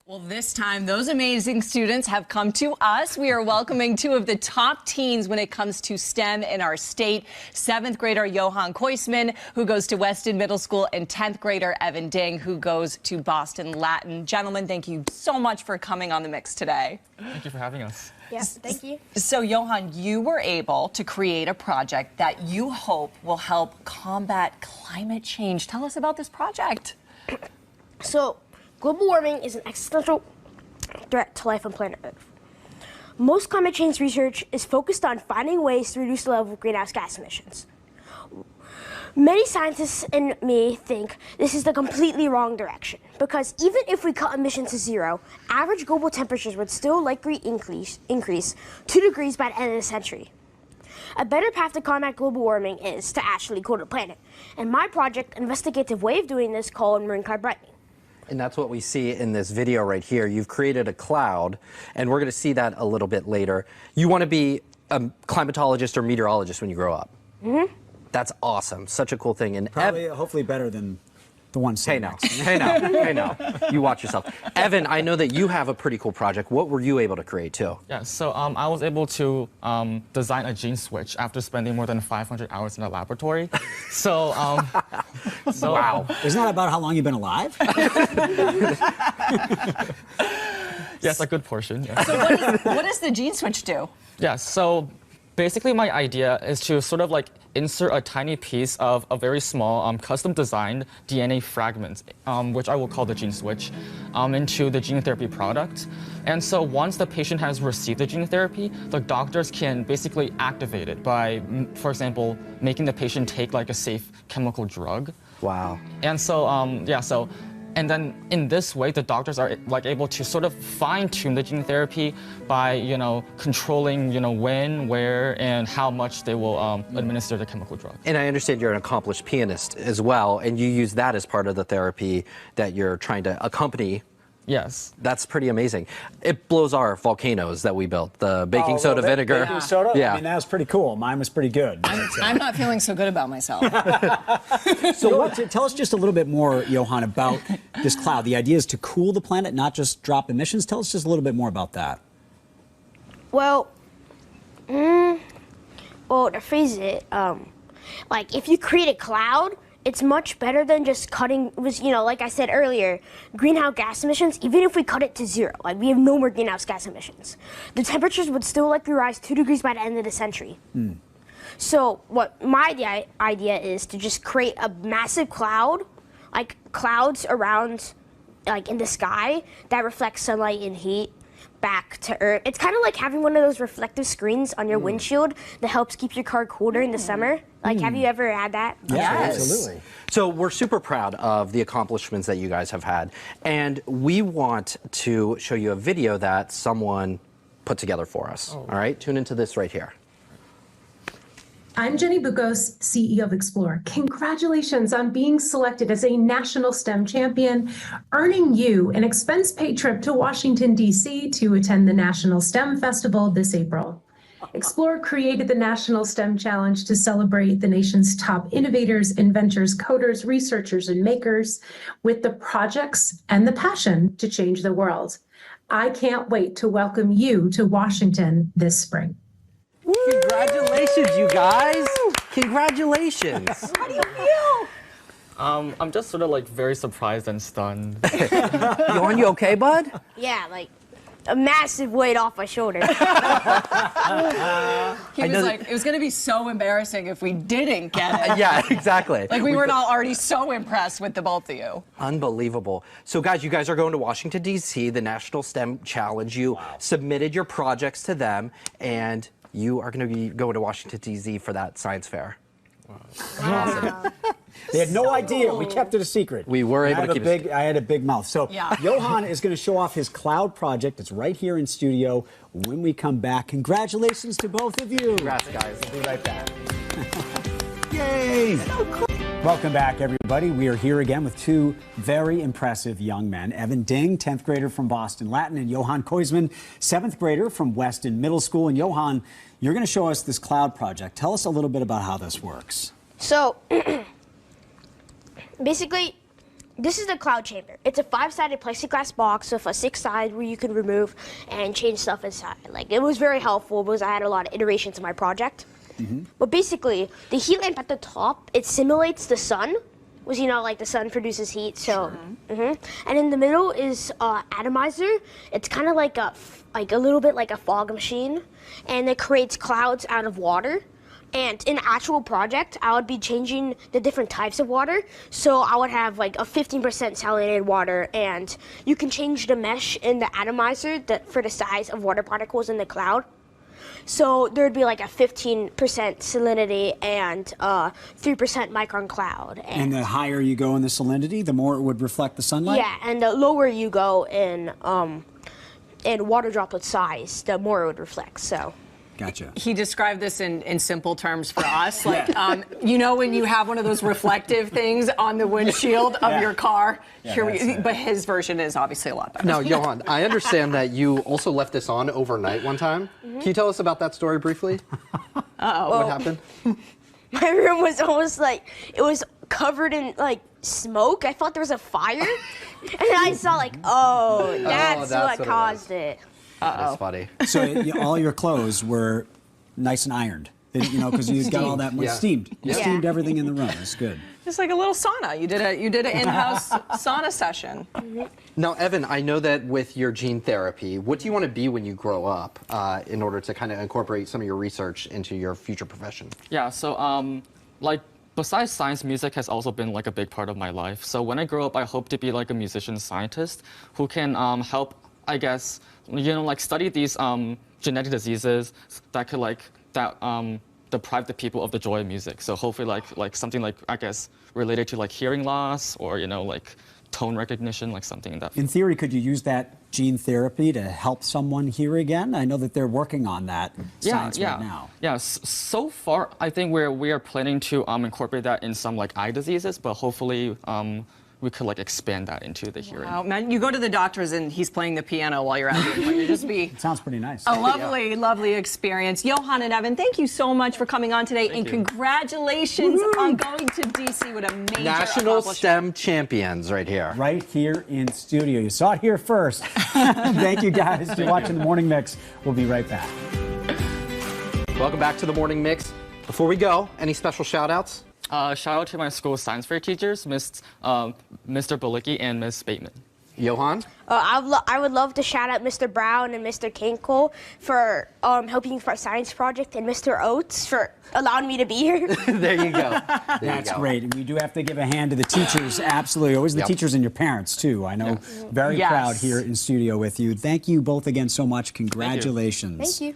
Well, this time, those amazing students have come to us. We are welcoming two of the top teens when it comes to STEM in our state. 7th grader Johan Coisman, who goes to Weston Middle School, and 10th grader Evan Ding, who goes to Boston Latin. Gentlemen, thank you so much for coming on the mix today. Thank you for having us. Yes, thank you. So, Johan, you were able to create a project that you hope will help combat climate change. Tell us about this project. So, global warming is an existential threat to life on planet Earth. Most climate change research is focused on finding ways to reduce the level of greenhouse gas emissions. Many scientists and me think this is the completely wrong direction, because even if we cut emissions to zero, average global temperatures would still likely increase 2 degrees by the end of the century. A better path to combat global warming is to actually cool the planet. And my project investigates a way of doing this called marine cloud brightening. And that's what we see in this video right here. You've created a cloud, and we're going to see that a little bit later. You want to be a climatologist or meteorologist when you grow up. Mm-hmm. That's awesome. Such a cool thing. And probably, hopefully better than the one. Hey now, hey now. You watch yourself. Evan, I know that you have a pretty cool project. What were you able to create too? Yeah, so I was able to design a gene switch after spending more than 500 hours in the laboratory. So, Wow. Isn't that about how long you've been alive? Yes, a good portion. Yeah. So what does the gene switch do? Yeah, so basically my idea is to sort of like insert a tiny piece of a very small custom designed DNA fragment, which I will call the gene switch, into the gene therapy product. And so once the patient has received the gene therapy, the doctors can basically activate it by, for example, making the patient take like a safe chemical drug. Wow. And so, and then in this way, the doctors are like able to sort of fine-tune the gene therapy by, controlling, when, where, and how much they will administer the chemical drug. And I understand you're an accomplished pianist as well, and you use that as part of the therapy that you're trying to accompany. Yes. That's pretty amazing. It blows our volcanoes that we built, the baking soda vinegar. Baking soda? Yeah. I mean, that was pretty cool. Mine was pretty good. I'm not feeling so good about myself. So tell us just a little bit more, Johan, about this cloud. The idea is to cool the planet, not just drop emissions. Tell us just a little bit more about that. Well, to phrase it, like if you create a cloud, it's much better than just cutting, like I said earlier, greenhouse gas emissions, even if we cut it to zero, like we have no more greenhouse gas emissions, the temperatures would still likely rise 2 degrees by the end of the century. So what my idea is to just create a massive cloud, like clouds around, like in the sky, that reflects sunlight and heat back to Earth. It's kind of like having one of those reflective screens on your windshield that helps keep your car cooler in the summer. Like, have you ever had that? Yes. Absolutely. So we're super proud of the accomplishments that you guys have had, and we want to show you a video that someone put together for us. All right, tune into this right here. I'm Jenny Bukos, CEO of EXPLR. Congratulations on being selected as a national STEM champion, earning you an expense-paid trip to Washington, D.C. to attend the National STEM Festival this April. EXPLR created the National STEM Challenge to celebrate the nation's top innovators, inventors, coders, researchers, and makers with the projects and the passion to change the world. I can't wait to welcome you to Washington this spring. Congratulations, you guys! Congratulations! How do you feel? I'm just sort of like very surprised and stunned. Johan, you okay, bud? Yeah, like a massive weight off my shoulder. He was like, it was going to be so embarrassing if we didn't get it. Yeah, exactly. Like we were not already so impressed with the both of you. Unbelievable. So guys, you guys are going to Washington, D.C., the National STEM Challenge. You submitted your projects to them, and you are going to be going to Washington, D.C. for that science fair. Wow. Awesome. They had no idea. We kept it a secret. We were able to keep it. I had a big mouth. So Johan is going to show off his cloud project. It's right here in studio. When we come back, congratulations to both of you. Congrats, guys. We'll be right back. Yay! Welcome back, everybody. We are here again with two very impressive young men. Evan Ding, 10th grader from Boston Latin, and Johan Coisman, 7th grader from Weston Middle School. And Johan, you're going to show us this cloud project. Tell us a little bit about how this works. So, basically, This is the cloud chamber. It's a 5-sided plexiglass box with a 6th side where you can remove and change stuff inside. Like, it was very helpful because I had a lot of iterations in my project. But basically, the heat lamp at the top, it simulates the sun. Was, you know, like the sun produces heat, so. And in the middle is atomizer. It's kind of like a little bit like a fog machine, and it creates clouds out of water. And in actual project, I would be changing the different types of water. So I would have like a 15% salinated water, and you can change the mesh in the atomizer for the size of water particles in the cloud. So there'd be like a 15% salinity and 3% micron cloud. And the higher you go in the salinity, the more it would reflect the sunlight? Yeah, and the lower you go in water droplet size, the more it would reflect, so. Gotcha. He described this in simple terms for us. Like, you know, when you have one of those reflective things on the windshield of your car, but his version is obviously a lot better. Now, Johan, I understand that you also left this on overnight one time. Can you tell us about that story briefly? What happened? My room was almost like, it was covered in like smoke. I thought there was a fire. And I saw like, that's what caused it. That's funny. So all your clothes were nice and ironed, you know, because you got all that steamed. You steamed everything in the room. It's good. It's like a little sauna. You did an in-house sauna session. Now, Evan, I know that with your gene therapy, what do you want to be when you grow up in order to kind of incorporate some of your research into your future profession? Yeah, so like besides science, music has also been like a big part of my life. So when I grow up, I hope to be like a musician scientist who can help, I guess, you know, like study these genetic diseases that could deprive the people of the joy of music. So hopefully like something like, I guess, related to like hearing loss or, you know, like tone recognition, like something in that. In theory, could you use that gene therapy to help someone hear again? I know that they're working on that science right now. Yeah, so far, I think we are planning to incorporate that in some like eye diseases, but hopefully we could like expand that into the hearing. Wow, man, you go to the doctor's and he's playing the piano while you're out here. It just be It sounds pretty nice. a lovely, lovely experience. Johan and Evan, thank you so much for coming on today, and congratulations on going to DC with a major National STEM champions right here. Right here in studio. You saw it here first. Thank you guys for watching The Morning Mix. We'll be right back. Welcome back to The Morning Mix. Before we go, any special shout outs? Shout out to my school science fair teachers, Mr. Balicki and Ms. Bateman. Johan? I would love to shout out Mr. Brown and Mr. Kinkle for helping for our science project, and Mr. Oates for allowing me to be here. There you go. That's great. And we do have to give a hand to the teachers, absolutely. Always the teachers and your parents, too. I know, very proud here in studio with you. Thank you both again so much. Congratulations. Thank you.